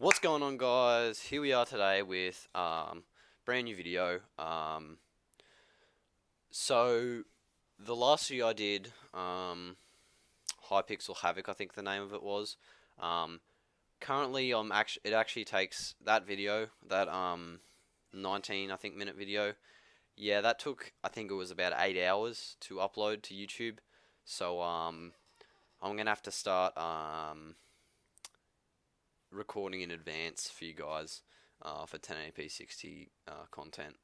What's going on, guys? Here we are today with brand new video. So the last video I did, Hypixel Havoc, I think the name of it was. Um, Currently, it actually takes that video, that 19 I think minute video. Yeah, that took, I think it was about 8 hours to upload to YouTube. So I'm gonna have to start recording in advance for you guys for 1080p 60 content.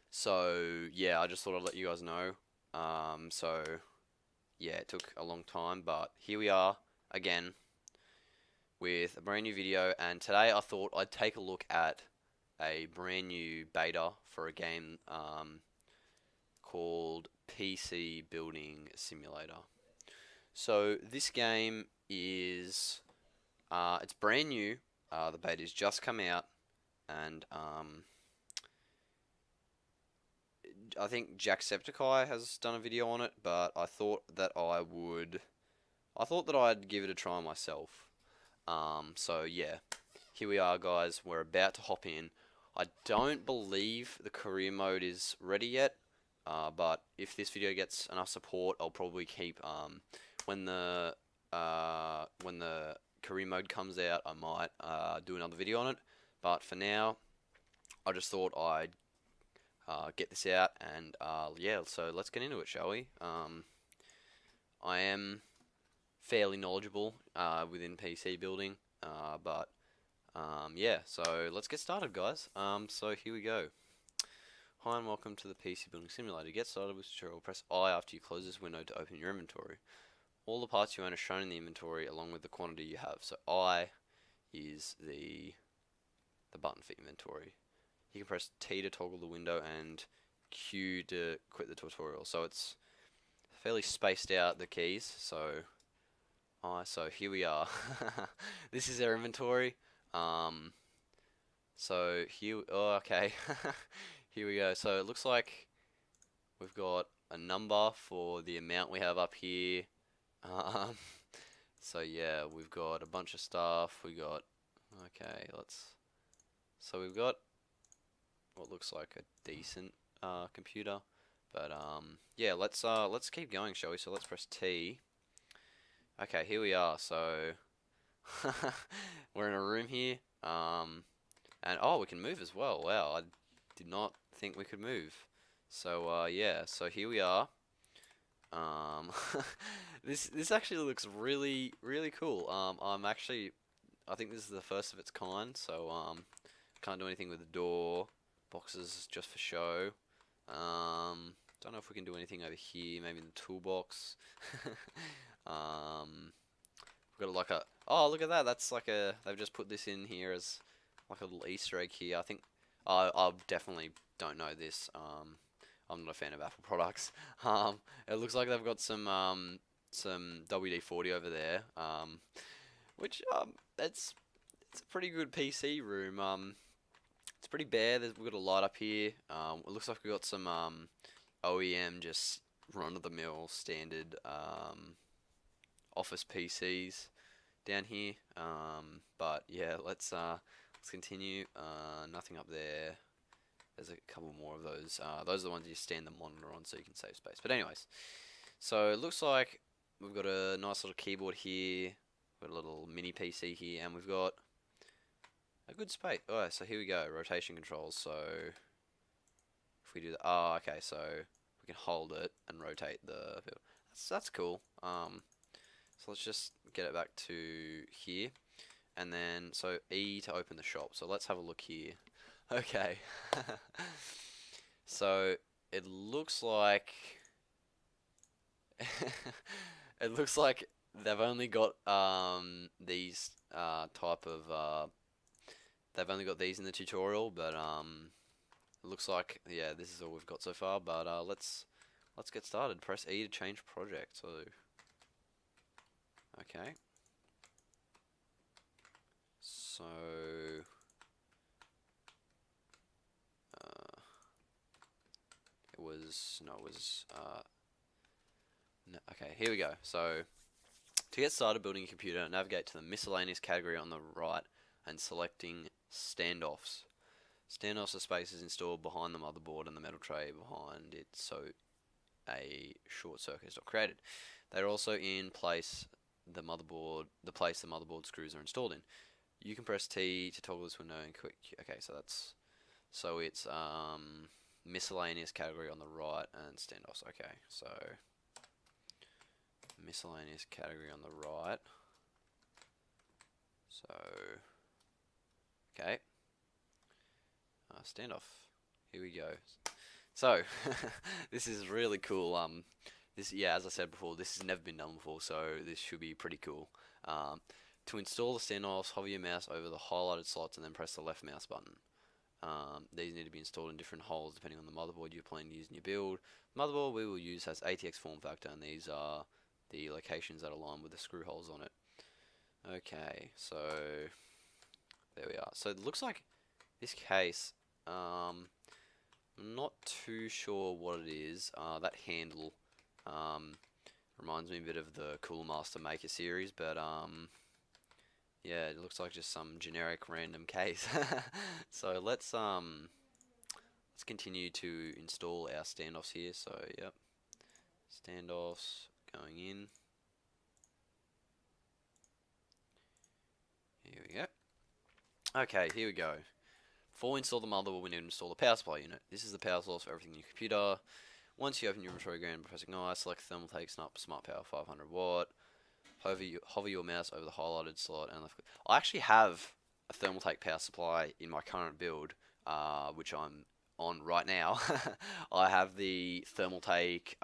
So yeah, I just thought I'd let you guys know. So yeah, it took a long time, but here we are again with a brand new video. And today I thought I'd take a look at a brand new beta for a game called PC Building Simulator. So this game is it's brand new. The beta's just come out, and I think Jacksepticeye has done a video on it. But I thought that I'd give it a try myself. So yeah, here we are, guys. We're about to hop in. I don't believe the career mode is ready yet. But if this video gets enough support, I'll probably keep when the career mode comes out, I might do another video on it. But for now, I just thought I'd get this out, and yeah, so let's get into it, shall we? I am fairly knowledgeable within PC building, but yeah, so let's get started, guys. So here we go. Hi and welcome to the PC Building Simulator. To get started with tutorial, press I after you close this window to open your inventory. All the parts you own are shown in the inventory along with the quantity you have. So I is the button for inventory. You can press T to toggle the window and Q to quit the tutorial. So it's fairly spaced out, the keys. So here we are. This is our inventory. So here, oh, okay. Here we go. So it looks like we've got a number for the amount we have up here. Um, so yeah, we've got a bunch of stuff. Okay, so we've got what looks like a decent computer, but yeah, let's keep going, shall we? So let's press T. Okay, here we are. So we're in a room here, and oh, we can move as well. Wow, I did not think we could move. So yeah, so here we are. This actually looks really cool. I think this is the first of its kind. So can't do anything with the door. Boxes just for show. Don't know if we can do anything over here. Maybe in the toolbox. We've got like a, oh, look at that. That's like a, they've just put this in here as like a little Easter egg here. I think I definitely don't know this. I'm not a fan of Apple products. It looks like they've got some WD-40 over there, which it's a pretty good PC room. It's pretty bare. We've got a light up here. It looks like we've got some OEM, just run-of-the-mill standard office PCs down here. But yeah, let's continue. Nothing up there. There's a couple more of those. Those are the ones you stand the monitor on so you can save space. But anyways, so it looks like we've got a nice little keyboard here. We've got a little mini PC here, and we've got a good space. Oh, so here we go. Rotation controls. So if we do that, oh, okay. So we can hold it and rotate the. That's cool. So let's just get it back to here, and then so E to open the shop. So let's have a look here. Okay. So it looks like it looks like they've only got these type of they've only got these in the tutorial, but it looks like, yeah, this is all we've got so far. But let's get started. Press E to change project. So okay. So it was no, okay, here we go. So To get started building a computer, navigate to the miscellaneous category on the right and selecting standoffs. Standoffs are spaces installed behind the motherboard and the metal tray behind it, so a short circuit is not created. They're also in place the place the motherboard screws are installed in. You can press T to toggle this window and quick. Okay, so it's miscellaneous category on the right and standoffs. Okay, so miscellaneous category on the right. So okay, standoff. Here we go. So this is really cool. As I said before, this has never been done before, so this should be pretty cool. To install the standoffs, hover your mouse over the highlighted slots and then press the left mouse button. These need to be installed in different holes depending on the motherboard you're planning to use in your build. The motherboard we will use has ATX form factor, and these are the locations that align with the screw holes on it. Okay, so there we are. So it looks like this case, I'm not too sure what it is. That handle reminds me a bit of the Cooler Master Maker series, but yeah, it looks like just some generic random case. So let's continue to install our standoffs here. So yep, standoffs going in. Here we go. Okay, here we go. Before we install the motherboard, we need to install the power supply unit. This is the power source for everything in your computer. Once you open your inventory again, pressing I, select Thermaltake Smart Power 500 watt. Hover your mouse over the highlighted slot and left click. I actually have a Thermaltake power supply in my current build, which I'm on right now. I have the Thermaltake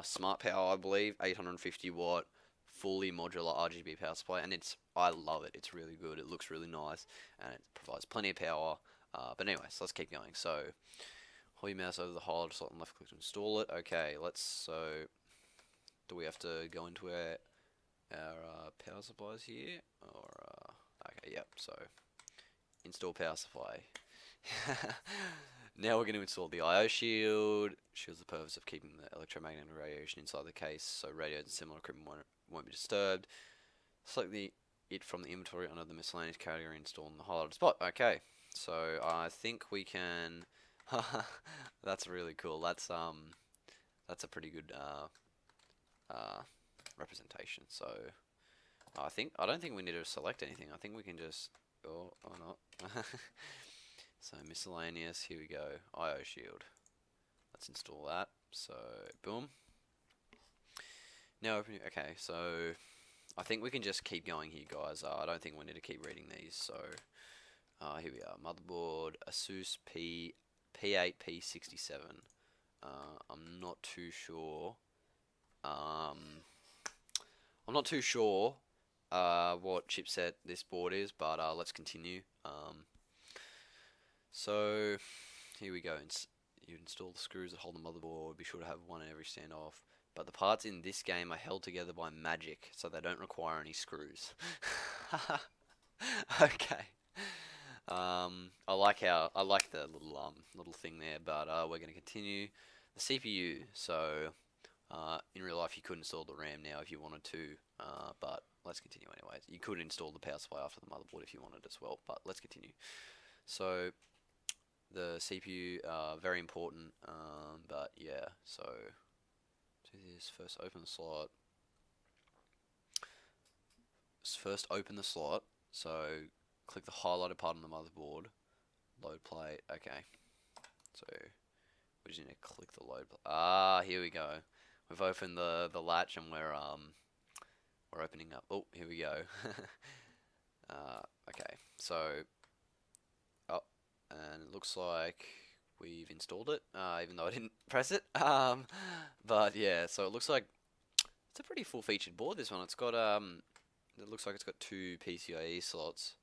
Smart Power, I believe, 850 watt, fully modular RGB power supply, and I love it. It's really good. It looks really nice, and it provides plenty of power. But anyways, let's keep going. So, hold your mouse over the highlighted slot and left click to install it. Okay, do we have to go into our power supplies here, or okay, yep. So install power supply. Now we're going to install the I/O shield. Shields the purpose of keeping the electromagnetic radiation inside the case, so radios and similar equipment won't be disturbed. Select it from the inventory under the miscellaneous category, install in the highlighted spot. Okay, so I think we can. That's really cool. That's a pretty good representation. So I don't think we need to select anything. I think we can just or not. So miscellaneous, here we go. I/O shield. Let's install that. So boom. Now open. Okay, so I think we can just keep going here, guys. I don't think we need to keep reading these. So here we are. Motherboard Asus P8P67. I'm not too sure. I'm not too sure what chipset this board is, but let's continue. So here we go. You install the screws that hold the motherboard. Be sure to have one in every standoff. But the parts in this game are held together by magic, so they don't require any screws. Okay. I like the little thing there, but we're going to continue. The CPU. So in real life, you could install the RAM now if you wanted to, but let's continue anyways. You could install the power supply after the motherboard if you wanted as well, but let's continue. So the CPU, very important, but yeah, so do this. First open the slot. So click the highlighted part on the motherboard, load plate. Okay, so we just need to click the load plate. Here we go. We've opened the latch and we're opening up. Oh, here we go. Okay, so and it looks like we've installed it, even though I didn't press it. But yeah, so it looks like it's a pretty full-featured board. This one, it's got it looks like it's got 2 PCIe slots.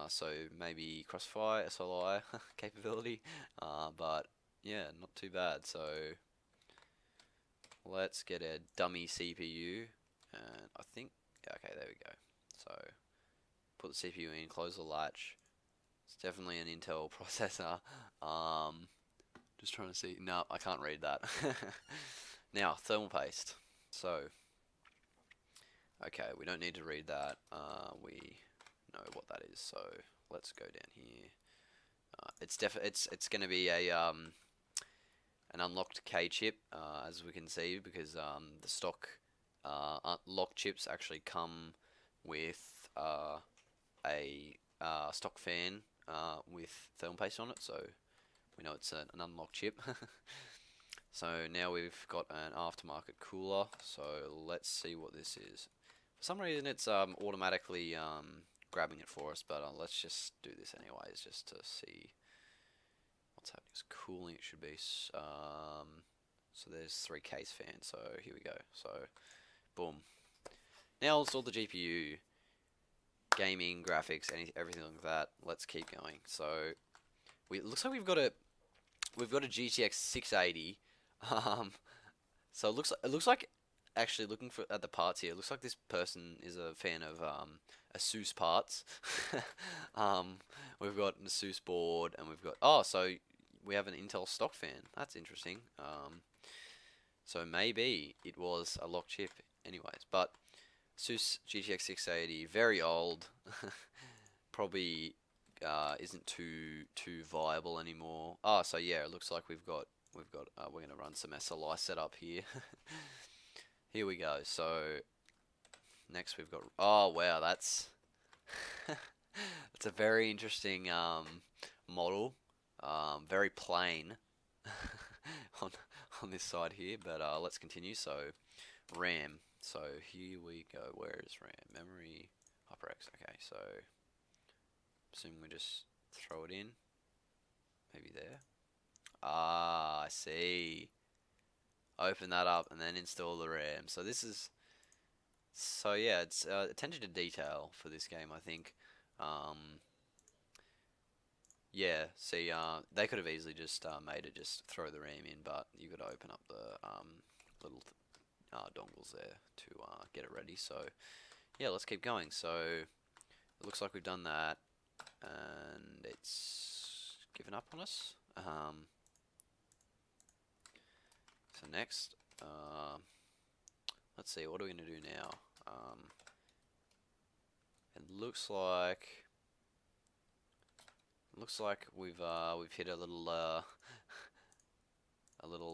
So maybe Crossfire SLI capability. But yeah, not too bad. So let's get a dummy CPU, and I think okay, there we go. So put the CPU in, close the latch. It's definitely an Intel processor. Just trying to see. No, I can't read that. Now, thermal paste. So Okay, we don't need to read that. We know what that is. So let's go down here. It's going to be a an unlocked K chip, as we can see, because the stock locked chips actually come with a stock fan with thermal paste on it, so we know it's an unlocked chip. So now we've got an aftermarket cooler, so let's see what this is. For some reason it's automatically grabbing it for us, but let's just do this anyways, just to see what's happening. It's cooling, it should be. So there's 3 case fans, so here we go. So, boom. Now install the GPU, gaming, graphics, everything like that. Let's keep going. So, it looks like we've got a GTX 680. So it looks like actually looking at the parts here. It looks like this person is a fan of ASUS parts. We've got an ASUS board, and we've got so we have an Intel stock fan. That's interesting. So maybe it was a locked chip, anyways. But ASUS GTX 680, very old. Probably isn't too viable anymore. So yeah, it looks like we're gonna run some SLI setup here. Here we go. So next we've got wow, that's it's a very interesting model. Very plain on this side here, but let's continue. So RAM. So here we go. Where is RAM? Memory, HyperX. Okay, so assuming we just throw it in, maybe there. I see. Open that up and then install the RAM. So this is, so yeah, it's attention to detail for this game, I think. Yeah, see, they could have easily just made it just throw the RAM in, but you got to open up the little dongles there to get it ready. So yeah, let's keep going. So it looks like we've done that, and it's given up on us. So next, let's see, what are we going to do now? It looks like we've hit a little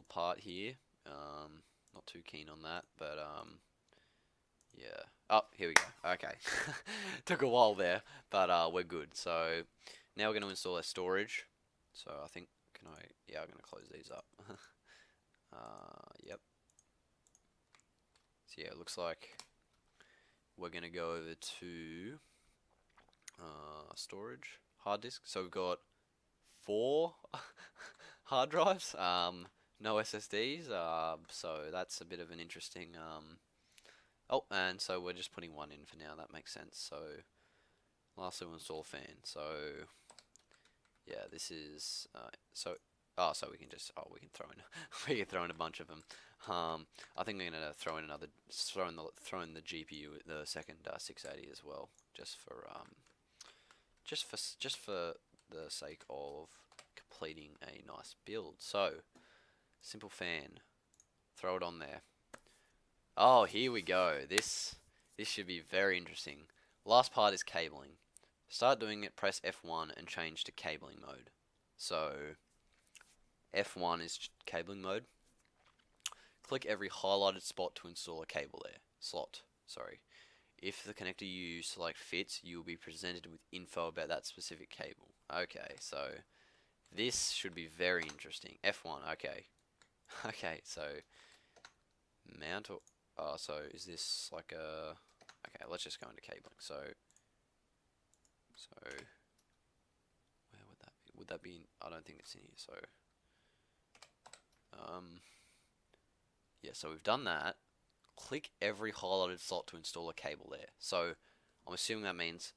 part here. Not too keen on that, but yeah. Oh, here we go. Okay, took a while there, but we're good. So now we're going to install our storage. So I think yeah, I'm going to close these up. Yep. So yeah, it looks like we're going to go over to storage, hard disk. So we've got 4 hard drives, no SSDs, so that's a bit of an interesting, oh, and so we're just putting 1 in for now, that makes sense. So lastly we'll install fan. So yeah, this is, so we can just, we can throw in, we can throw in a bunch of them. I think I'm gonna throw in the GPU, the second 680 as well, just for the sake of completing a nice build. So simple fan, throw it on there. Oh, here we go. This should be very interesting. Last part is cabling. Start doing it, press F1 and change to cabling mode. So F1 is cabling mode. Click every highlighted spot to install a cable there. Slot, sorry. If the connector you select fits, you will be presented with info about that specific cable. Okay, so this should be very interesting. F1, okay. Okay, so mount or, so is this like a, okay, let's just go into cabling. So where would that be? Would that be in, I don't think it's in here, so yeah, so we've done that. Click every highlighted slot to install a cable there. So I'm assuming that means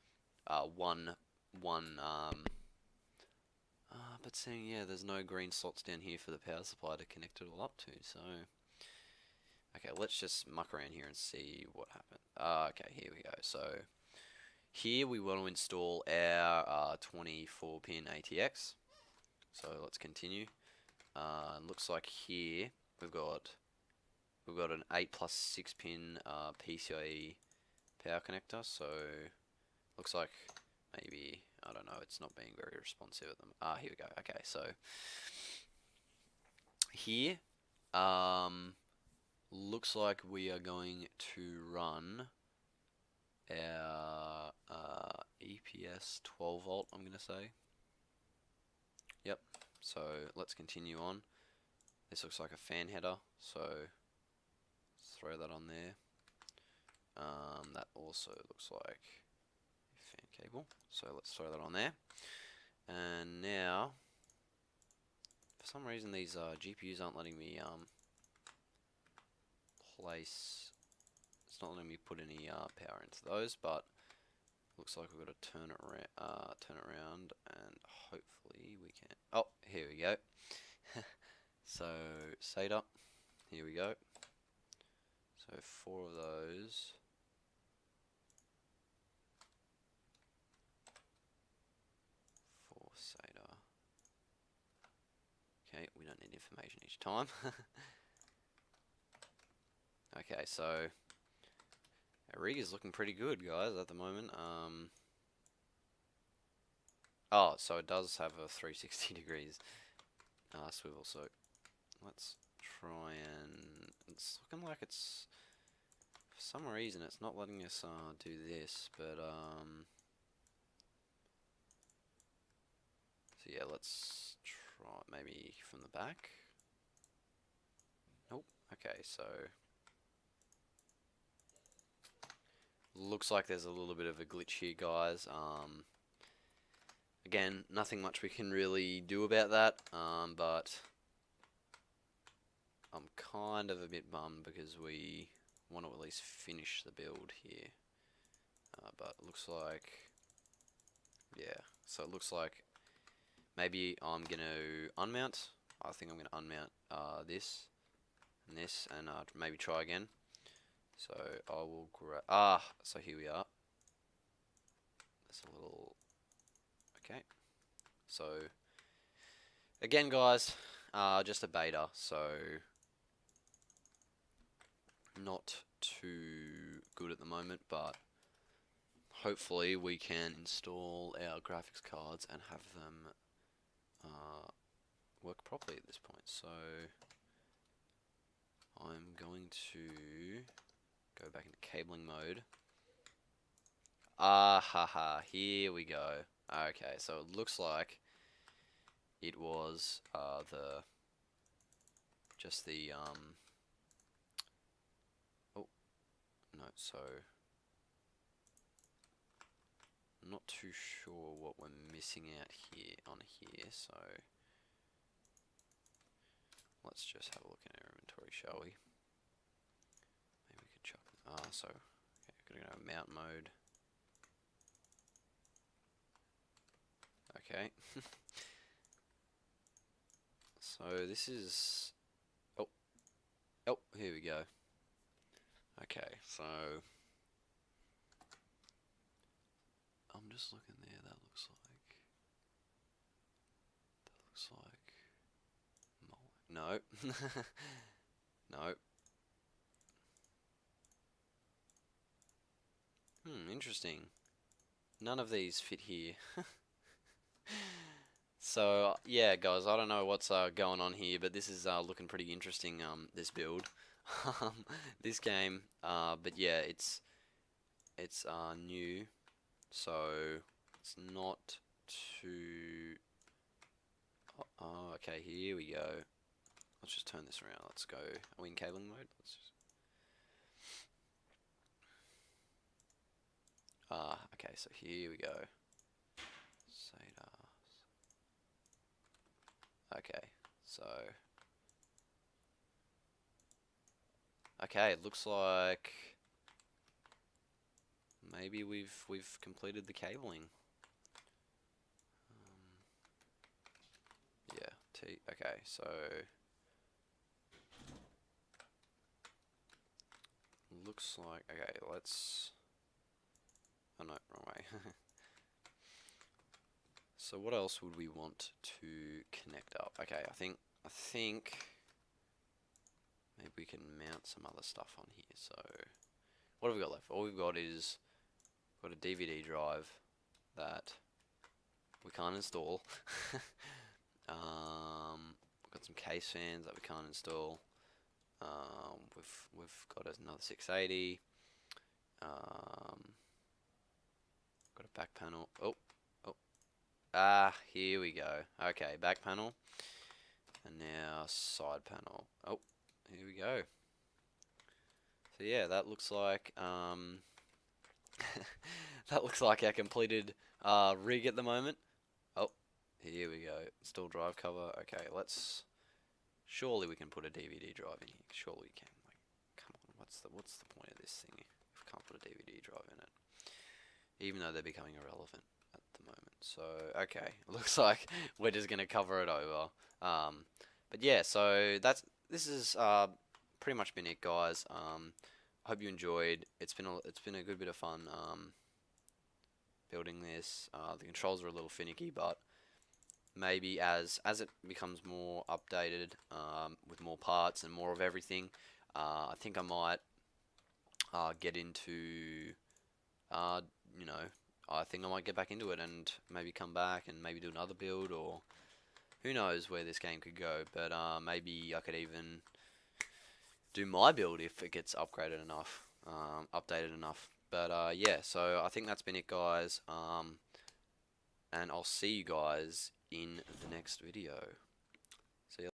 but saying, yeah, there's no green slots down here for the power supply to connect it all up to. So okay, let's just muck around here and see what happened. Okay, here we go. So here we want to install our 24 pin ATX. So let's continue. Looks like here we've got an 8+6 pin PCIe power connector. So looks like maybe, I don't know, it's not being very responsive at the here we go. Okay, so here looks like we are going to run our EPS 12 volt, I'm gonna say. Yep, so let's continue on. This looks like a fan header, so let's throw that on there. That also looks like a fan cable, so let's throw that on there. And now, for some reason these GPUs aren't letting me place, it's not letting me put any power into those, but looks like we've got to turn it around, and hopefully we can. Oh, here we go. So SATA, here we go. So 4 of those. For SATA. Okay, we don't need information each time. Okay, so our rig is looking pretty good, guys, at the moment. Oh, so it does have a 360 degrees swivel, so let's try and, it's looking like it's, for some reason it's not letting us do this, but so yeah, let's try maybe from the back. Nope. Okay, so looks like there's a little bit of a glitch here, guys. Again, nothing much we can really do about that, but I'm kind of a bit bummed because we want to at least finish the build here. But it looks like, yeah, so it looks like maybe I'm going to unmount. I think I'm going to unmount this and this, and maybe try again. So I will grab, so here we are. There's a little, okay. So again, guys, just a beta, so not too good at the moment, but hopefully we can install our graphics cards and have them work properly at this point. So I'm going to go back into cabling mode. Here we go. Okay, so it looks like it was just the oh no, so I'm not too sure what we're missing out here on here, so let's just have a look in our inventory, shall we? Maybe we could chuck so okay, gotta go mount mode. Okay. So this is, oh, here we go. Okay, so I'm just looking there. That looks like no. No. Interesting. None of these fit here. So yeah, guys, I don't know what's going on here, but this is looking pretty interesting. This build, this game. But yeah, it's new, so it's not too. Oh, okay, here we go. Let's just turn this around. Let's go. Are we in cabling mode? Let's just. Okay, so here we go. SATA. Okay, so. Okay, it looks like maybe we've completed the cabling. Yeah, okay, so looks like, okay, let's, oh no, wrong way. So what else would we want to connect up? Okay, I think maybe we can mount some other stuff on here. So what have we got left? All we've got is got a DVD drive that we can't install. Got some case fans that we can't install. We've got another 680. Got a back panel. Here we go. Okay, back panel, and now side panel. Oh, here we go. So yeah, that looks like that looks like our completed rig at the moment. Oh, here we go. Install drive cover. Okay, surely we can put a DVD drive in here. Surely we can. Like, come on, what's the point of this thing if we can't put a DVD drive in it? Even though they're becoming irrelevant at the moment. So okay, looks like we're just gonna cover it over. But yeah, so this is pretty much been it, guys. I hope you enjoyed. It's been a good bit of fun building this. The controls are a little finicky, but maybe as it becomes more updated with more parts and more of everything, I think I might get into you know, I think I might get back into it and maybe come back and maybe do another build, or who knows where this game could go. But maybe I could even do my build if it gets upgraded enough, updated enough. But yeah, so I think that's been it, guys. And I'll see you guys in the next video.